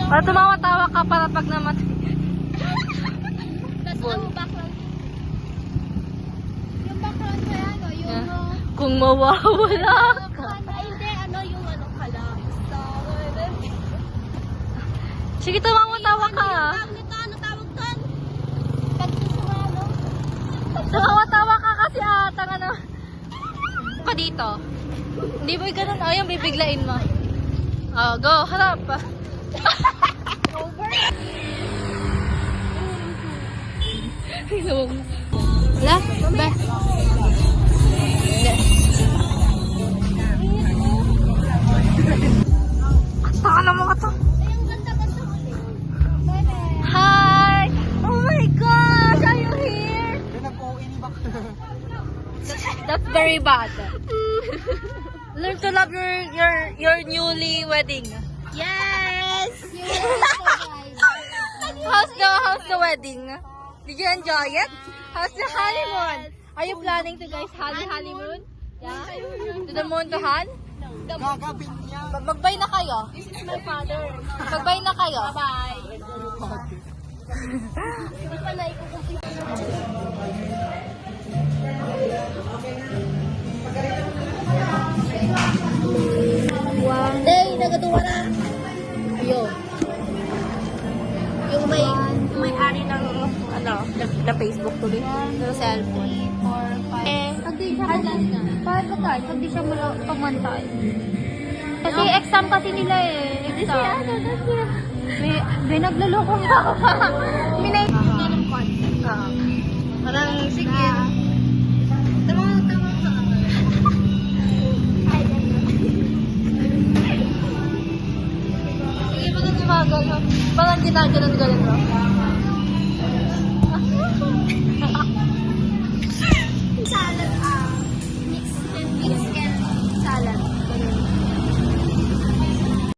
Para tumawa-tawa ka para pag namatay. Tapos ano, background. Yung background ko yan, no? Yung... Kung mawawala ka. Ay, hindi, ano, yung ano pala. Star. Sige, tumawa-tawa ka. Tawag nito, ano tawag doon? Pag susumalo. Tumawa-tawa ka kasi atang ano. Pa dito. Hindi mo ganun. Oh, yung bibiglain mo. Oh, go. Harap. Over. Wala? Ba? Taka na mga to. Ay, ang ganda-ganda ko. Bye-bye. Hi! Oh my gosh! Are you here? That's very bad. Learn to love your newly wedding. Yes! How's the wedding? Did you enjoy it? How's the honeymoon? Are you planning to guys honeymoon? Yeah? To the moon to Han? Gagawin niya. Magbay na kayo. This is my father. Magbay na kayo. Bye. Hindi pa naikukumpit. Wow. Day, nagatuwa na. Ayun. Yung may-ari ng ano, Na Facebook tuloy. Ng cellphone. 4, 5. Pag di siya pag di siya pamantay. Kasi exam kasi nila eh. Exam. May nagluloko pa. Minay. Parang sige. Tama ka. Sige, parang gumagano. Parang ginaganon-ganon mo.